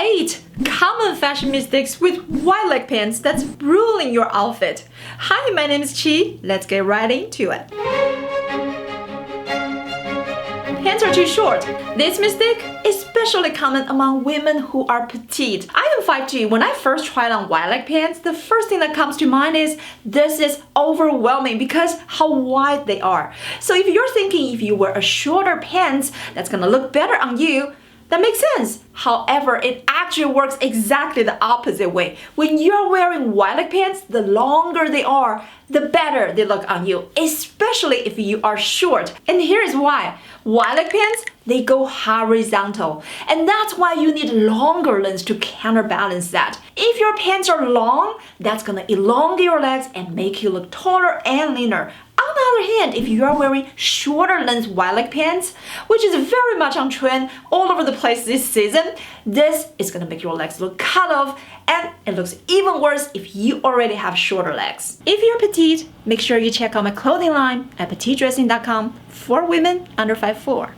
8 common fashion mistakes with wide leg pants that's ruining your outfit. Hi, my name is Chi. Let's get right into it. Pants are too short. This mistake is especially common among women who are petite. I am 5'2". When I first tried on wide leg pants, the first thing that comes to mind is this is overwhelming because how wide they are. So if you're thinking if you wear a shorter pants, that's gonna look better on you, that makes sense. However, it actually works exactly the opposite way. When you're wearing wide leg pants, the longer they are, the better they look on you, especially if you are short. And here is why. Wide leg pants, they go horizontal. And that's why you need longer lengths to counterbalance that. If your pants are long, that's gonna elongate your legs and make you look taller and leaner. On the other hand, if you are wearing shorter length wide leg pants, which is very much on trend all over the place this season, this is gonna make your legs look cut off, and it looks even worse if you already have shorter legs. If you're petite, make sure you check out my clothing line at petitedressing.com for women under 5'4".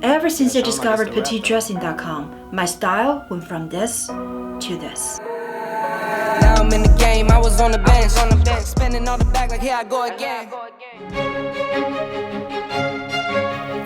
Ever since I discovered petitedressing.com, my style went from this to this. Now I'm in the game, I was on the bench, spending all the bag like here I go again.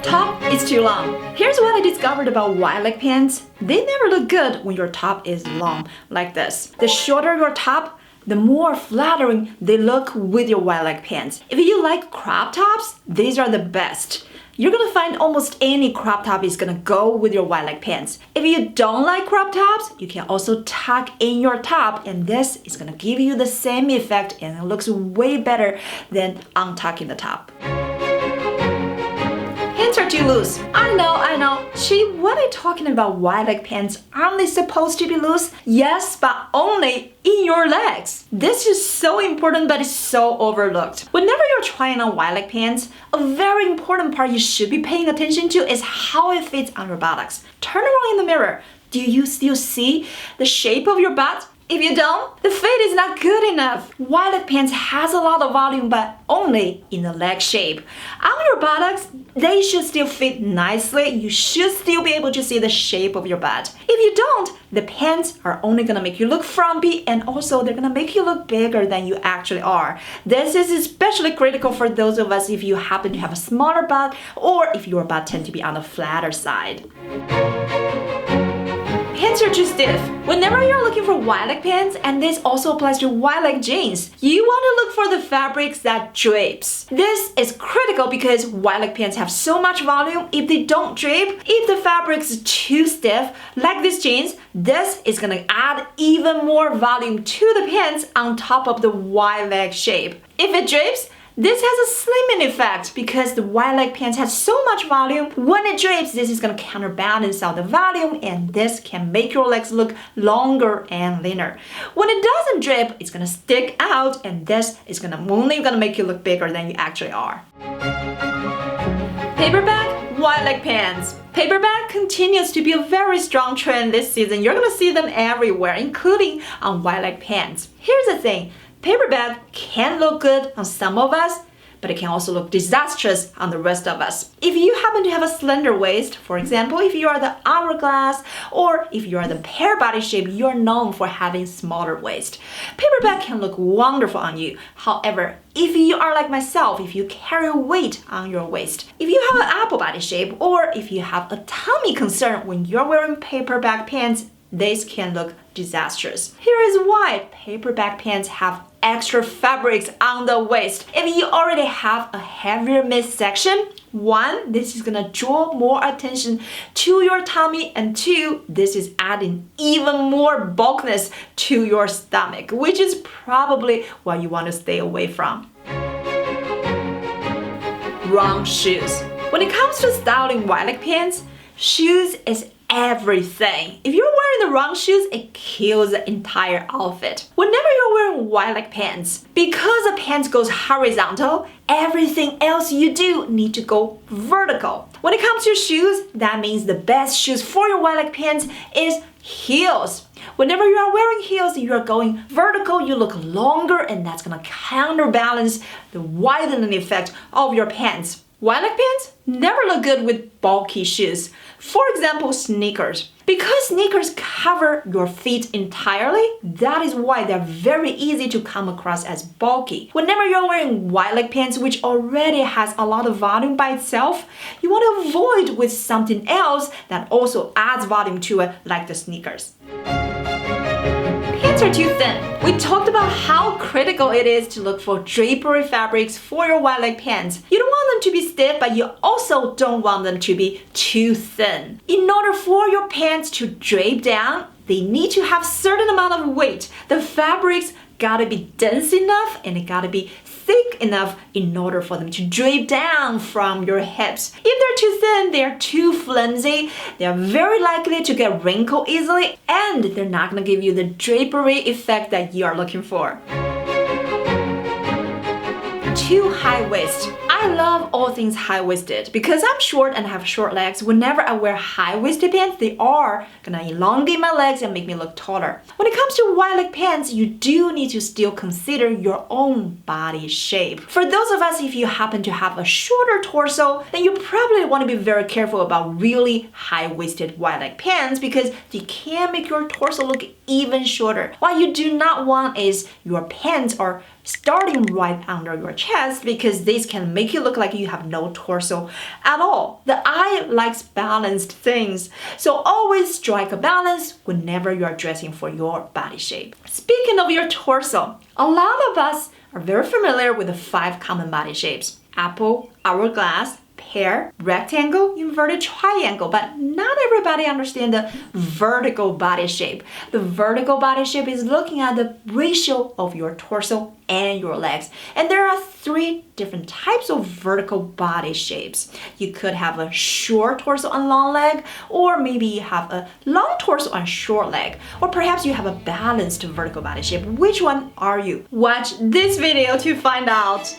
Top is too long. Here's what I discovered about wide leg pants. They never look good when your top is long, like this. The shorter your top, the more flattering they look with your wide leg pants. If you like crop tops, these are the best. You're gonna find almost any crop top is gonna go with your wide leg pants. If you don't like crop tops, you can also tuck in your top, and this is gonna give you the same effect and it looks way better than untucking the top. Pants are too loose. I know. Chi, what are you talking about? Wide leg pants, aren't they supposed to be loose? Yes, but only in your legs. This is so important, but it's so overlooked. Whenever you're trying on wide leg pants, a very important part you should be paying attention to is how it fits on your buttocks. Turn around in the mirror. Do you still see the shape of your butt? If you don't, the fit is not good enough. Wide leg pants has a lot of volume, but only in the leg shape. On your buttocks, they should still fit nicely. You should still be able to see the shape of your butt. If you don't, the pants are only gonna make you look frumpy, and also they're gonna make you look bigger than you actually are. This is especially critical for those of us if you happen to have a smaller butt or if your butt tends to be on the flatter side. Pants are too stiff. Whenever you're looking for wide leg pants, and this also applies to wide leg jeans, you want to look for the fabrics that drapes. This is critical because wide leg pants have so much volume. If they don't drape, if the fabric is too stiff, like these jeans, this is gonna add even more volume to the pants on top of the wide leg shape. If it drapes, this has a slimming effect because the wide leg pants has so much volume. When it drapes, this is going to counterbalance out the volume, and this can make your legs look longer and leaner. When it doesn't drape, it's going to stick out, and this is only going to make you look bigger than you actually are. Paperback wide leg pants. Paperback continues to be a very strong trend this season. You're going to see them everywhere, including on wide leg pants. Here's the thing. Paperback can look good on some of us, but it can also look disastrous on the rest of us. If you happen to have a slender waist, for example, if you are the hourglass, or if you are the pear body shape, you're known for having smaller waist. Paperback can look wonderful on you. However, if you are like myself, if you carry weight on your waist, if you have an apple body shape, or if you have a tummy concern when you're wearing paperback pants, this can look disastrous. Here is why paperback pants have extra fabrics on the waist. If you already have a heavier midsection, one, this is gonna draw more attention to your tummy, and two, this is adding even more bulkiness to your stomach, which is probably what you want to stay away from. Wrong shoes. When it comes to styling wide leg pants, shoes is everything. If you're wearing the wrong shoes, it kills the entire outfit. Whenever you're wearing wide leg pants, because the pants goes horizontal, everything else you do need to go vertical. When it comes to shoes, that means the best shoes for your wide leg pants is heels. Whenever you are wearing heels, you are going vertical, you look longer, and that's gonna counterbalance the widening effect of your pants. Wide leg pants never look good with bulky shoes. For example, sneakers. Because sneakers cover your feet entirely, that is why they're very easy to come across as bulky. Whenever you're wearing wide leg pants, which already has a lot of volume by itself, you want to avoid with something else that also adds volume to it, like the sneakers. Pants are too thin. We talked about how critical it is to look for drapery fabrics for your wide leg pants. You don't want them to be stiff, but you also don't want them to be too thin. In order for your pants to drape down, they need to have certain amount of weight. The fabrics gotta be dense enough and it gotta be thick enough in order for them to drape down from your hips. If they're too thin, they're too flimsy, they're very likely to get wrinkled easily, and they're not gonna give you the drapery effect that you are looking for. Too high waist. I love all things high-waisted because I'm short and have short legs. Whenever I wear high-waisted pants, they are gonna elongate my legs and make me look taller. When it comes to wide leg pants, you do need to still consider your own body shape. For those of us, if you happen to have a shorter torso, then you probably want to be very careful about really high-waisted wide leg pants because they can make your torso look even shorter. What you do not want is your pants are starting right under your chest because this can make you look like you have no torso at all. The eye likes balanced things, so always strike a balance whenever you are dressing for your body shape. Speaking of your torso, a lot of us are very familiar with the 5 common body shapes: apple, hourglass, pear, rectangle, inverted triangle, but not everybody understands the vertical body shape. The vertical body shape is looking at the ratio of your torso and your legs. And there are 3 different types of vertical body shapes. You could have a short torso and long leg, or maybe you have a long torso and short leg, or perhaps you have a balanced vertical body shape. Which one are you? Watch this video to find out.